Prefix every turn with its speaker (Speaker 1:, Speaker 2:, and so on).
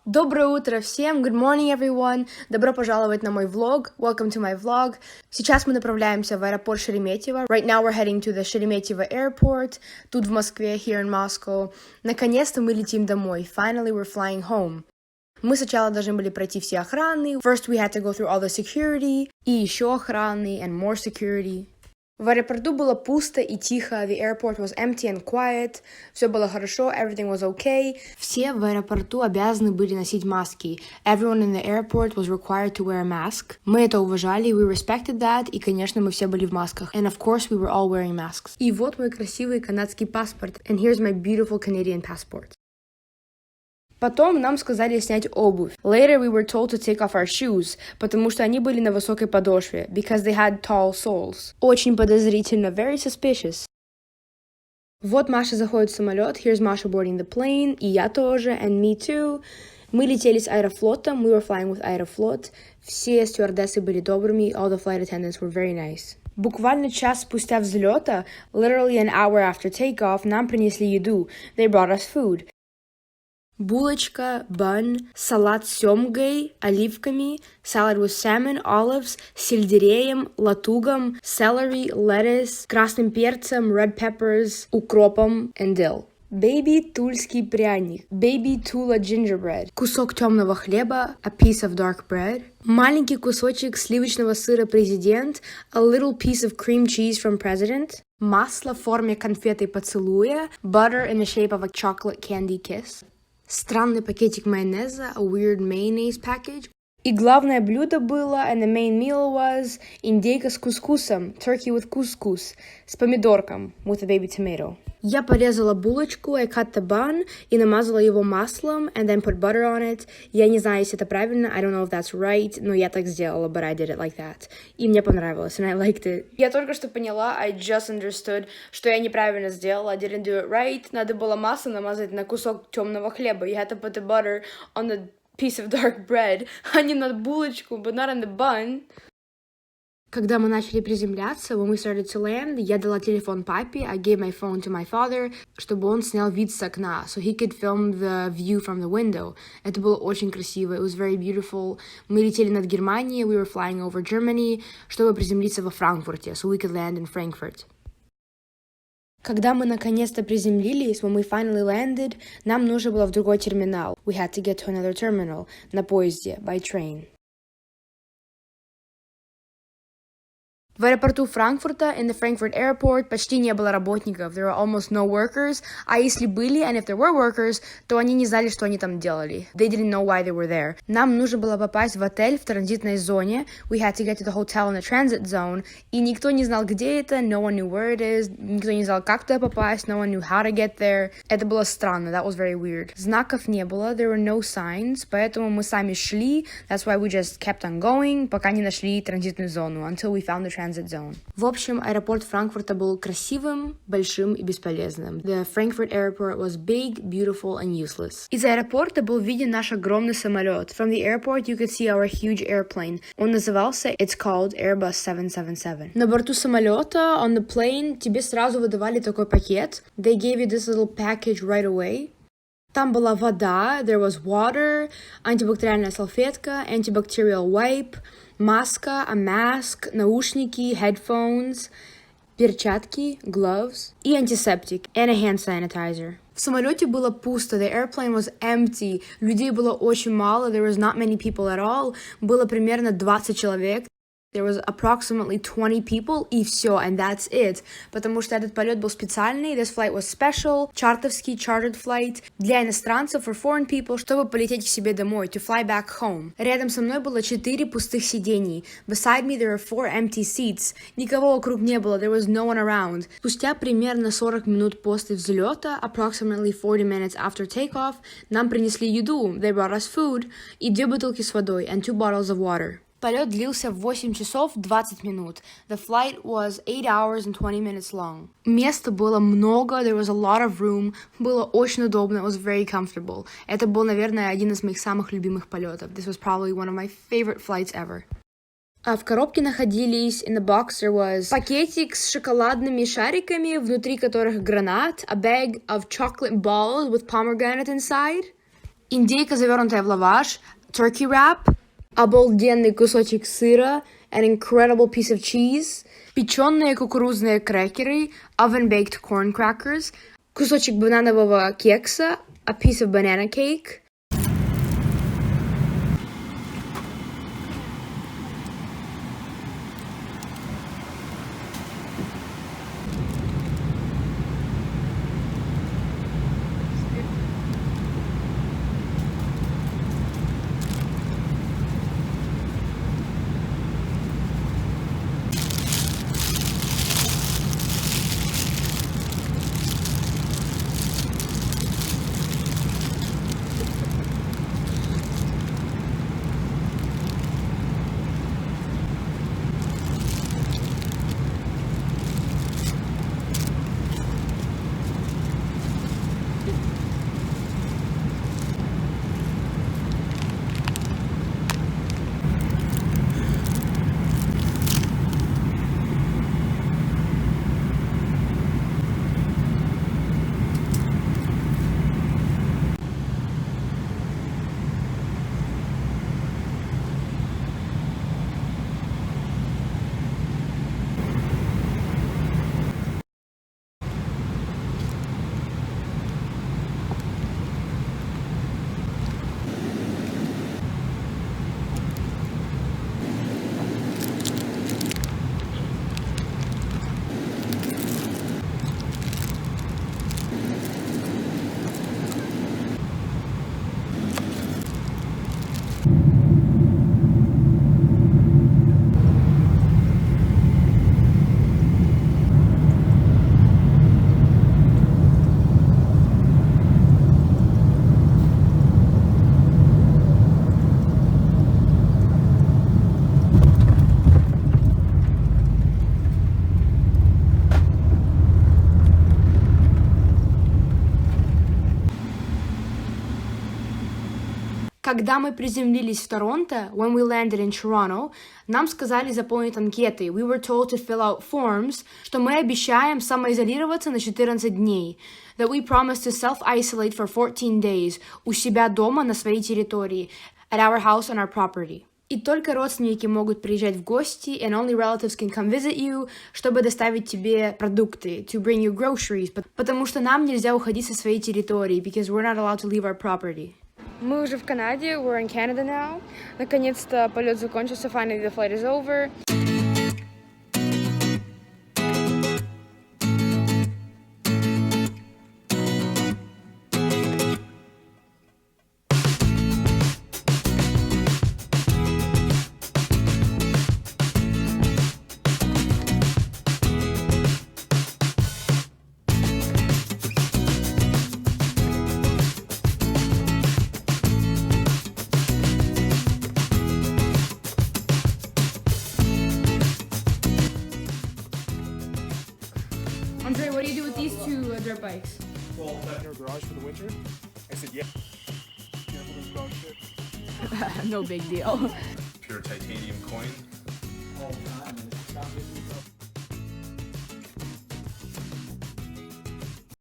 Speaker 1: Доброе утро всем! Good morning, everyone! Добро пожаловать на мой влог. Welcome to my vlog. Сейчас мы направляемся в аэропорт Шереметьево. Right now we're heading to the Sheremetyevo airport. Тут в Москве, here in Moscow. Наконец-то мы летим домой. Finally, we're flying home. Мы сначала должны были пройти все охраны. First, we had to go through all the security. И еще охраны, and more security. В аэропорту было пусто и тихо. The airport was empty and quiet. Все было хорошо, everything was okay. Все в аэропорту обязаны были носить маски. Everyone in the airport was required to wear a mask. Мы это уважали, we respected that, и, конечно, мы все были в масках. And of course, we were all wearing masks. И вот мой красивый канадский паспорт. And here's my beautiful Canadian passport. Потом нам сказали снять обувь. Later we were told to take off our shoes, потому что они были на высокой подошве, because they had tall soles. Очень подозрительно, very suspicious. Вот Маша заходит в самолет, here's Masha boarding the plane, и я тоже, and me too. Мы летели с Аэрофлотом, we were flying with Аэрофлот. Все стюардессы были добрыми, all the flight attendants were very nice. Буквально час спустя взлета, literally an hour after takeoff, нам принесли еду. They brought us food. Булочка, бан, салат с семгой, оливками, salad with salmon, olives, сельдереем, латугом, celery, lettuce, красным перцем, red peppers, укропом and dill. Baby тульский пряник, baby Tula gingerbread, кусок темного хлеба, a piece of dark bread, маленький кусочек сливочного сыра президент, a little piece of cream cheese from president, масло в форме конфеты поцелуя, butter in the shape of a chocolate candy kiss, странный пакетик майонеза, a weird mayonnaise package. И главное блюдо было, and the main meal was, индейка с кускусом, turkey with couscous, с помидорком, with a baby tomato. Я порезала булочку, I cut the bun, и намазала его маслом, and then put butter on it. Я не знаю, если это правильно, I don't know if that's right, но я так сделала, but I did it like that. И мне понравилось, and I liked it. Я только что поняла, I just understood, что я неправильно сделала, I didn't do it right. Надо было масло намазать на кусок темного хлеба. You had to put the butter on the piece of dark bread, а не на булочку, but not on the bun. Когда мы начали приземляться, when we started to land, я дала телефон папе, I gave my phone to my father, чтобы он снял вид с окна, so he could film the view from the window. Это было очень красиво, it was very beautiful. Мы летели над Германией, we were flying over Germany, чтобы приземлиться во Франкфурте, so we could land in Frankfurt. Когда мы наконец-то приземлились, when we finally landed, нам нужно было в другой терминал. We had to get to another terminal, на поезде, by train. В аэропорту Франкфурта, in the Frankfurt airport, почти не было работников. There were almost no workers. А если были, and if there were workers, то они не знали, что они там делали. They didn't know why they were there. Нам нужно было попасть в отель в транзитной зоне. We had to get to the hotel in the transit zone. И никто не знал, где это. No one knew where it is. Никто не знал, как туда попасть. No one knew how to get there. Это было странно. That was very weird. Знаков не было. There were no signs. Поэтому мы сами шли. That's why we just kept on going, пока не нашли транзитную зону. Until we found the transit zone. В общем, аэропорт Франкфурта был красивым, большим и бесполезным. The Frankfurt airport was big, beautiful and useless. Из аэропорта был виден наш огромный самолет. From the airport you could see our huge airplane. Он назывался, it's called Airbus 777. На борту самолета, on the plane, тебе сразу выдавали такой пакет. They gave you this little package right away. Там была вода, there was water, антибактериальная салфетка, antibacterial wipe, маска, a mask, наушники, headphones, перчатки, gloves и антисептик, and a hand sanitizer. В самолете было пусто, the airplane was empty, людей было очень мало, there was not many people at all, было примерно 20 человек. There was approximately 20 people, и все, and that's it. Потому что этот полет был специальный, this flight was special, чартовский, chartered flight, для иностранцев, for foreign people, чтобы полететь к себе домой, to fly back home. Рядом со мной было 4 пустых сидений. Beside me there were 4 empty seats. Никого вокруг не было, there was no one around. Спустя примерно 40 минут после взлета, approximately 40 minutes after takeoff, нам принесли еду, they brought us food, и 2 бутылки с водой, and 2 bottles of water. Полет длился 8 часов 20 минут. The flight was 8 hours and 20 minutes long. Места было много, there was a lot of room. Было очень удобно, it was very comfortable. Это был, наверное, один из моих самых любимых полетов. This was probably one of my favorite flights ever. А в коробке находились, in the box there was, пакетик с шоколадными шариками, внутри которых гранат, a bag of chocolate balls with pomegranate inside. Индейка, завернутая в лаваш, turkey wrap, обалденный кусочек сыра, an incredible piece of cheese, печеные кукурузные крекеры, oven-baked corn crackers, кусочек бананового кекса, a piece of banana cake. Когда мы приземлились в Торонто, when we landed in Toronto, нам сказали заполнить анкеты. We were told to fill out forms, что мы обещаем самоизолироваться на 14 дней. That we promise to self-isolate for 14 days у себя дома на своей территории, at our house on our property. И только родственники могут приезжать в гости, and only relatives can come visit you, чтобы доставить тебе продукты, to bring you groceries, потому что нам нельзя уходить со своей территории, because we're not allowed to leave our property. Мы уже в Канаде, we're in Canada now. Наконец-то полет закончился, finally the flight is over. Andre, what do you do with these two dirt bikes?
Speaker 2: Well, in your garage for the winter? I said, yeah. Careful, there's dog shit.
Speaker 1: No big deal.
Speaker 3: Pure titanium coin.
Speaker 2: All the time. And it's not getting yourself